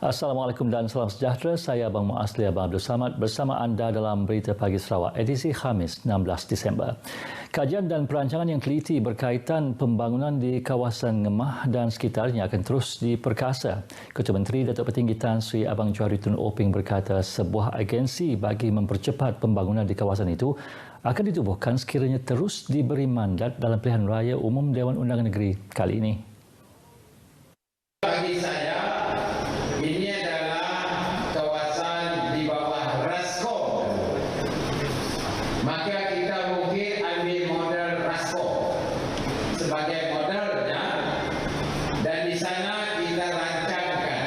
Assalamualaikum dan salam sejahtera. Saya Abang Muasli Abang Abdul Samad bersama anda dalam Berita Pagi Sarawak edisi Khamis 16 Disember. Kajian dan perancangan yang teliti berkaitan pembangunan di kawasan Ngemah dan sekitarnya akan terus diperkasa. Ketua Menteri Datuk Petinggi Tan Sri Abang Johari Tun Oping berkata sebuah agensi bagi mempercepat pembangunan di kawasan itu akan ditubuhkan sekiranya terus diberi mandat dalam pilihan raya umum Dewan Undangan Negeri kali ini. Bagi saya, ini adalah kawasan di bawah Rasco. Maka kita mungkin ambil model Rasco sebagai modelnya, dan di sana kita rancangkan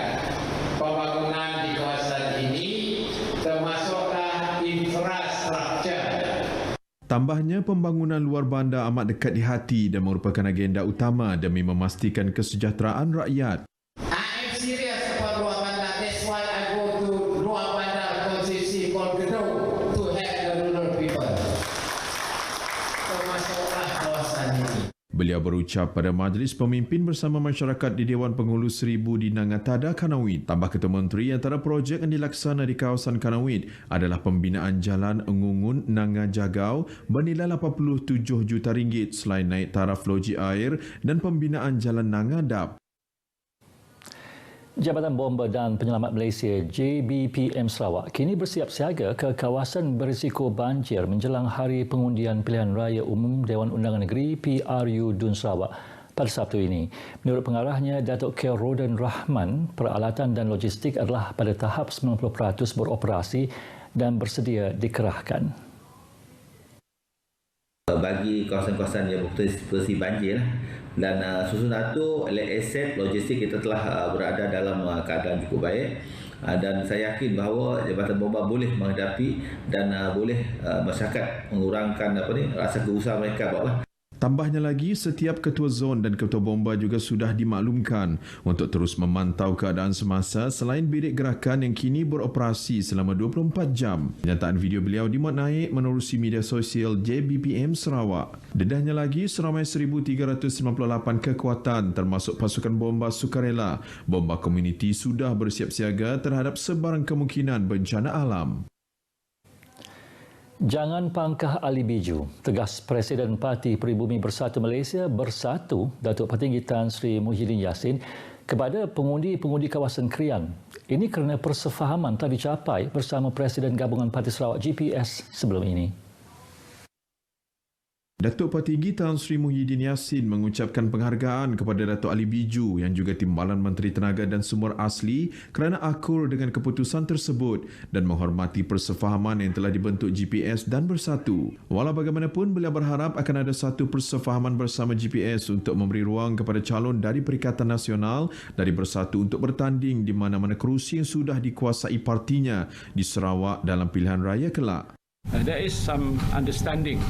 pembangunan di kawasan ini, termasuklah infrastruktur. Tambahnya, pembangunan luar bandar amat dekat di hati dan merupakan agenda utama demi memastikan kesejahteraan rakyat. I am serious about luar bandar. That's why I go to luar bandar konstitusi called Gedong to help the rural people. Termasuklah kawasan ini. Beliau berucap pada majlis pemimpin bersama masyarakat di Dewan Penghulu Seribu di Nangatada, Kanawit. Tambah Ketua Menteri, antara projek yang dilaksana di kawasan Kanawit adalah pembinaan jalan Engungun Nanga Jagau bernilai RM87 juta selain naik taraf loji air dan pembinaan jalan Nanga Dap. Jabatan Bomba dan Penyelamat Malaysia JBPM Sarawak kini bersiap siaga ke kawasan berisiko banjir menjelang hari pengundian pilihan raya umum Dewan Undangan Negeri PRU Dun Sarawak pada Sabtu ini. Menurut pengarahnya Datuk K. Rodan Rahman, peralatan dan logistik adalah pada tahap 90% beroperasi dan bersedia dikerahkan. Bagi kawasan-kawasan yang berpotensi banjir dan susunan itu aset logistik kita telah berada dalam keadaan cukup baik, dan saya yakin bahawa Jabatan Bomba boleh menghadapi dan boleh masyarakat mengurangkan rasa gusar mereka bahawa. Tambahnya lagi, setiap ketua zon dan ketua bomba juga sudah dimaklumkan untuk terus memantau keadaan semasa selain bilik gerakan yang kini beroperasi selama 24 jam. Kenyataan video beliau dimuat naik menerusi media sosial JBPM Sarawak. Dedahnya lagi, seramai 1,398 kekuatan termasuk pasukan bomba sukarela, bomba komuniti sudah bersiap siaga terhadap sebarang kemungkinan bencana alam. Jangan pangkah Ali Biju, tegas Presiden Parti Peribumi Bersatu Malaysia Bersatu Datuk Petinggi Tan Sri Muhyiddin Yassin kepada pengundi-pengundi kawasan Krian. Ini kerana persefahaman telah dicapai bersama Presiden Gabungan Parti Sarawak GPS sebelum ini. Datuk Petinggi Tan Sri Muhyiddin Yassin mengucapkan penghargaan kepada Datuk Ali Biju yang juga Timbalan Menteri Tenaga dan Sumber Asli kerana akur dengan keputusan tersebut dan menghormati persefahaman yang telah dibentuk GPS dan Bersatu. Walau bagaimanapun, beliau berharap akan ada satu persefahaman bersama GPS untuk memberi ruang kepada calon dari Perikatan Nasional dari Bersatu untuk bertanding di mana-mana kerusi yang sudah dikuasai partinya di Sarawak dalam pilihan raya kelak. There is some understanding,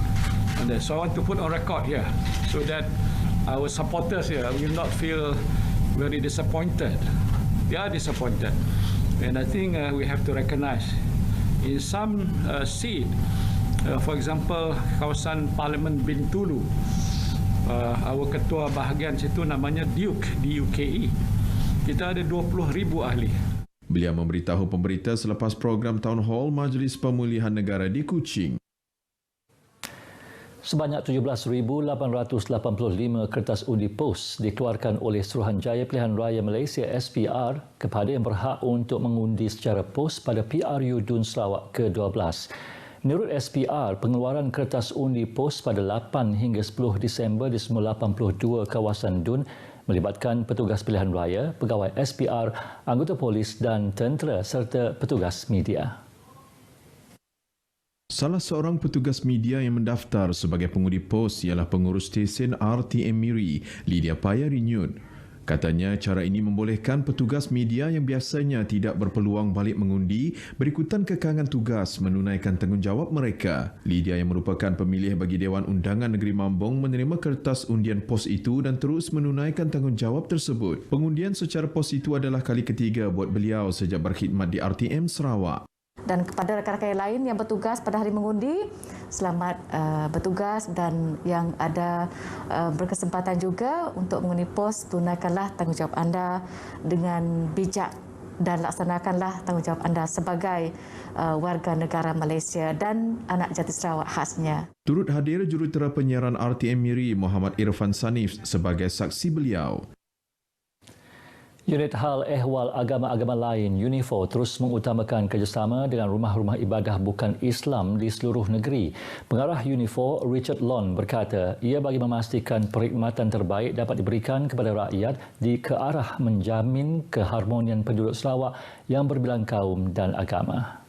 and so I want to put on record here so that our supporters here will not feel very disappointed. They are disappointed, and I think we have to recognise in some seat, for example, kawasan Parlimen Bintulu, our ketua bahagian situ namanya Duke, DUKE. Kita ada 20,000 ahli. Beliau memberitahu pemberita selepas program Town Hall Majlis Pemulihan Negara di Kuching. Sebanyak 17,885 kertas undi pos dikeluarkan oleh Suruhanjaya Pilihan Raya Malaysia SPR kepada yang berhak untuk mengundi secara pos pada PRU Dun Sarawak ke-12. Menurut SPR, pengeluaran kertas undi pos pada 8 hingga 10 Disember di semua 82 kawasan Dun melibatkan petugas pilihan raya, pegawai SPR, anggota polis dan tentera serta petugas media. Salah seorang petugas media yang mendaftar sebagai pengundi pos ialah pengurus stesen RTM Miri, Lydia Paya Rinyut. Katanya cara ini membolehkan petugas media yang biasanya tidak berpeluang balik mengundi berikutan kekangan tugas menunaikan tanggungjawab mereka. Lydia yang merupakan pemilih bagi Dewan Undangan Negeri Mambong menerima kertas undian pos itu dan terus menunaikan tanggungjawab tersebut. Pengundian secara pos itu adalah kali ketiga buat beliau sejak berkhidmat di RTM Sarawak. Dan kepada rakan-rakan yang lain yang bertugas pada hari mengundi, selamat bertugas, dan yang ada berkesempatan juga untuk mengundi pos, tunaikanlah tanggungjawab anda dengan bijak dan laksanakanlah tanggungjawab anda sebagai warga negara Malaysia dan anak jati Sarawak khasnya. Turut hadir jurutera penyiaran RTM Miri Muhammad Irfan Sanif sebagai saksi beliau. Unit Hal Ehwal Agama-Agama Lain UNIFOR terus mengutamakan kerjasama dengan rumah-rumah ibadah bukan Islam di seluruh negeri. Pengarah UNIFOR Richard Lon berkata ia bagi memastikan perkhidmatan terbaik dapat diberikan kepada rakyat ke arah menjamin keharmonian penduduk Sarawak yang berbilang kaum dan agama.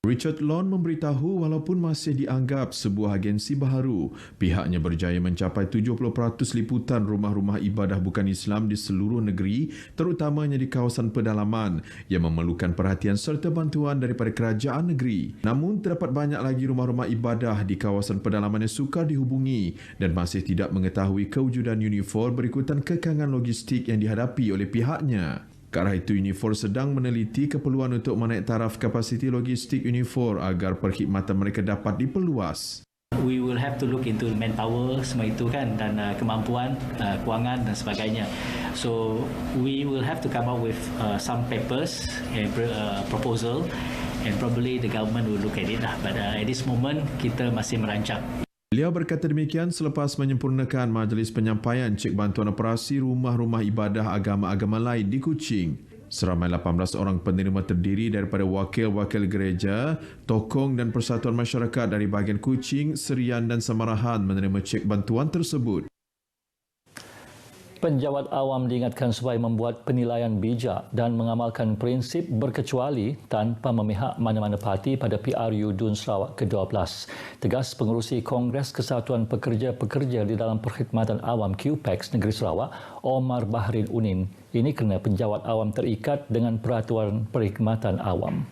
Richard Lon memberitahu walaupun masih dianggap sebuah agensi baharu, pihaknya berjaya mencapai 70% liputan rumah-rumah ibadah bukan Islam di seluruh negeri, terutamanya di kawasan pedalaman yang memerlukan perhatian serta bantuan daripada kerajaan negeri. Namun, terdapat banyak lagi rumah-rumah ibadah di kawasan pedalaman yang sukar dihubungi dan masih tidak mengetahui kewujudan UNIFOR berikutan kekangan logistik yang dihadapi oleh pihaknya. Ke arah itu, UNIFOR sedang meneliti keperluan untuk menaik taraf kapasiti logistik UNIFOR agar perkhidmatan mereka dapat diperluas. We will have to look into manpower semua itu kan, dan kemampuan, kewangan dan sebagainya. So we will have to come up with some papers and proposal, and probably the government will look at it lah. But at this moment kita masih merancang. Beliau berkata demikian selepas menyempurnakan majlis penyampaian cek bantuan operasi rumah-rumah ibadah agama-agama lain di Kuching. Seramai 18 orang penerima terdiri daripada wakil-wakil gereja, tokong dan persatuan masyarakat dari bahagian Kuching, Serian dan Samarahan menerima cek bantuan tersebut. Penjawat awam diingatkan supaya membuat penilaian bijak dan mengamalkan prinsip berkecuali tanpa memihak mana-mana parti pada PRU DUN Sarawak ke-12. Tegas pengerusi Kongres Kesatuan Pekerja-Pekerja di dalam Perkhidmatan Awam QPEX Negeri Sarawak, Omar Bahrin Unin. Ini kerana penjawat awam terikat dengan peraturan perkhidmatan awam.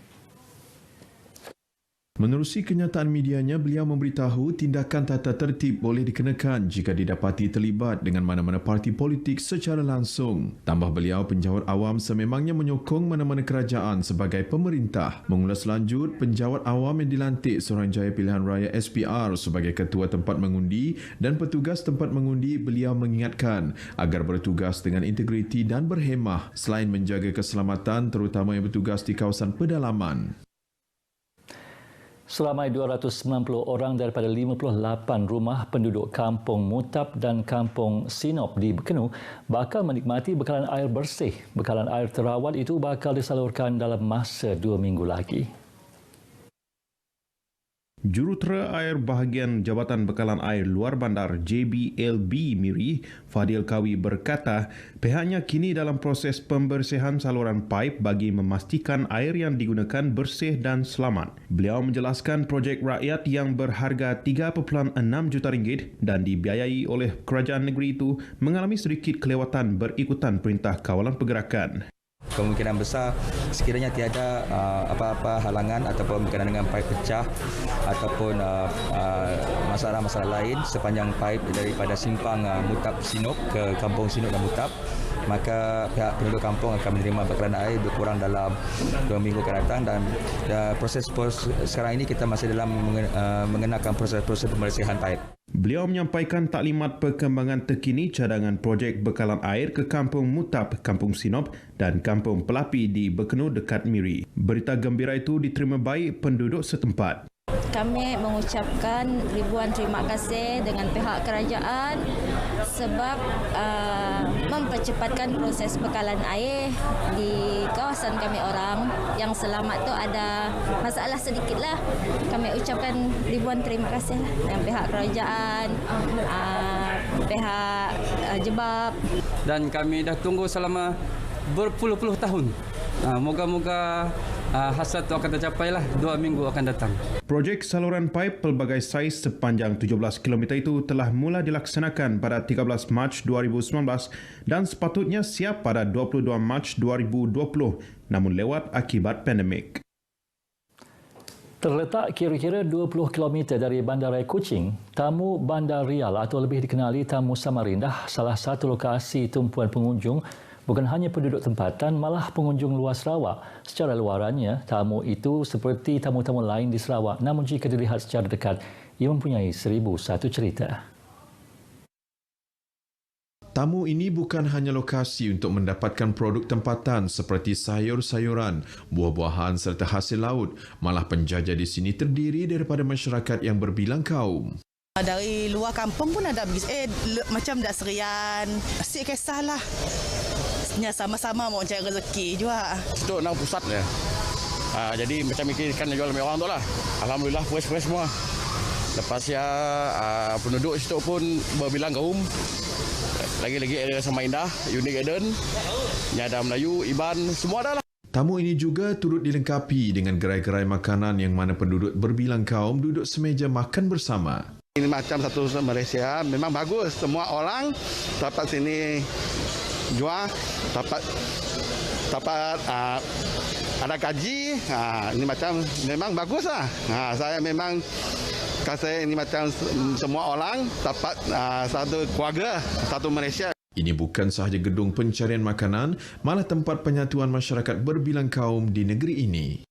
Menerusi kenyataan medianya, beliau memberitahu tindakan tata tertib boleh dikenakan jika didapati terlibat dengan mana-mana parti politik secara langsung. Tambah beliau, penjawat awam sememangnya menyokong mana-mana kerajaan sebagai pemerintah. Mengulas lanjut, penjawat awam yang dilantik Suruhanjaya Pilihan Raya SPR sebagai ketua tempat mengundi dan petugas tempat mengundi, beliau mengingatkan agar bertugas dengan integriti dan berhemah selain menjaga keselamatan terutama yang bertugas di kawasan pedalaman. Seramai 290 orang daripada 58 rumah penduduk Kampung Mutap dan Kampung Sinop di Bekenu bakal menikmati bekalan air bersih. Bekalan air terawat itu bakal disalurkan dalam masa 2 minggu lagi. Jurutera Air Bahagian Jabatan Bekalan Air Luar Bandar JBLB Miri, Fadil Kawi berkata, pihaknya kini dalam proses pembersihan saluran paip bagi memastikan air yang digunakan bersih dan selamat. Beliau menjelaskan projek rakyat yang berharga 3.6 juta ringgit dan dibiayai oleh kerajaan negeri itu mengalami sedikit kelewatan berikutan Perintah Kawalan Pergerakan. Kemungkinan besar sekiranya tiada apa-apa halangan ataupun berkenaan dengan paip pecah ataupun masalah-masalah lain sepanjang paip daripada simpang Mutap Sinop ke Kampung Sinop dan Mutap, maka pihak penduduk kampung akan menerima bekalan air lebih kurang dalam 2 minggu akan datang, dan proses sekarang ini kita masih dalam mengenakan proses pembersihan paip. Beliau menyampaikan taklimat perkembangan terkini cadangan projek bekalan air ke Kampung Mutap, Kampung Sinop dan Kampung Pelapi di Bekenu dekat Miri. Berita gembira itu diterima baik penduduk setempat. Kami mengucapkan ribuan terima kasih dengan pihak kerajaan sebab mempercepatkan proses bekalan air di kawasan kami orang. Yang selamat tu ada masalah sedikitlah. Kami ucapkan ribuan terima kasih dengan pihak kerajaan, pihak Jebab. Dan kami dah tunggu selama berpuluh-puluh tahun. Moga-moga hasrat itu akan tercapailah 2 minggu akan datang. Projek saluran paip pelbagai saiz sepanjang 17 km itu telah mula dilaksanakan pada 13 Mac 2019 dan sepatutnya siap pada 22 Mac 2020, namun lewat akibat pandemik. Terletak kira-kira 20 km dari Bandaraya Kuching, Tamu Bandar Rial atau lebih dikenali Tamu Samarindah, salah satu lokasi tumpuan pengunjung bukan hanya penduduk tempatan, malah pengunjung luar Sarawak. Secara luarannya, tamu itu seperti tamu-tamu lain di Sarawak. Namun jika dilihat secara dekat, ia mempunyai 1001 cerita. Tamu ini bukan hanya lokasi untuk mendapatkan produk tempatan seperti sayur-sayuran, buah-buahan serta hasil laut, malah penjajah di sini terdiri daripada masyarakat yang berbilang kaum. Dari luar kampung pun ada macam dak serian, asyik kisahlah. Sama-sama mau cari rezeki juga. Itu nang pusat ya. Jadi macam ikan jual lebih orang tu lah. Alhamdulillah fresh semua. Lepas ya penduduk situ pun berbilang kaum. Lagi-lagi ada sama indah, Unique Eden, Nyada Melayu, Iban, semua ada lah. Tamu ini juga turut dilengkapi dengan gerai-gerai makanan yang mana penduduk berbilang kaum duduk semeja makan bersama. Ini macam satu Malaysia, memang bagus. Semua orang dapat sini jual, dapat ada gaji. Ini macam memang bagus lah. Saya memang kasi ini macam semua orang dapat satu keluarga, satu Malaysia. Ini bukan sahaja gedung pencarian makanan, malah tempat penyatuan masyarakat berbilang kaum di negeri ini.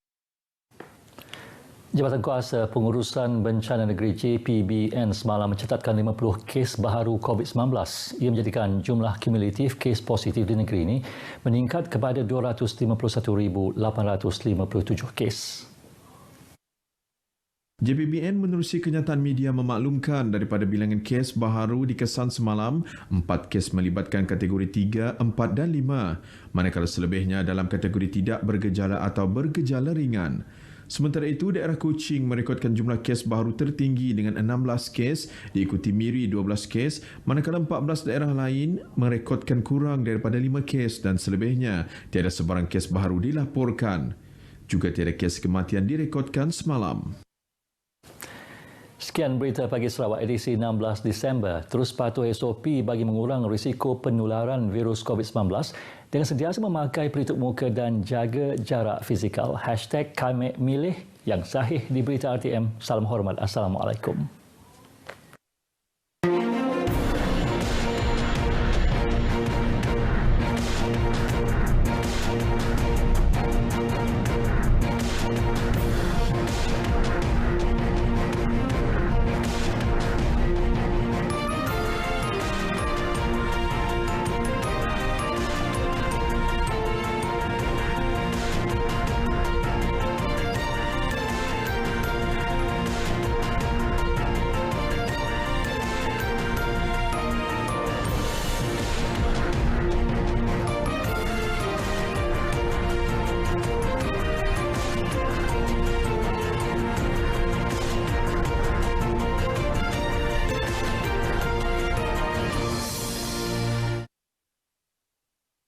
Jabatan Kuasa Pengurusan Bencana Negeri JPBN semalam mencatatkan 50 kes baharu COVID-19. Ia menjadikan jumlah kumulatif kes positif di negeri ini meningkat kepada 251,857 kes. JPBN menerusi kenyataan media memaklumkan daripada bilangan kes baharu dikesan semalam, 4 kes melibatkan kategori 3, 4 dan 5, manakala selebihnya dalam kategori tidak bergejala atau bergejala ringan. Sementara itu, daerah Kuching merekodkan jumlah kes baharu tertinggi dengan 16 kes, diikuti Miri 12 kes, manakala 14 daerah lain merekodkan kurang daripada 5 kes dan selebihnya tiada sebarang kes baharu dilaporkan. Juga tiada kes kematian direkodkan semalam. Sekian berita pagi Sarawak edisi 16 Disember. Terus patuh SOP bagi mengurang risiko penularan virus COVID-19 dengan sentiasa memakai pelitup muka dan jaga jarak fizikal. #KamiMilih yang sahih di Berita RTM. Salam hormat. Assalamualaikum.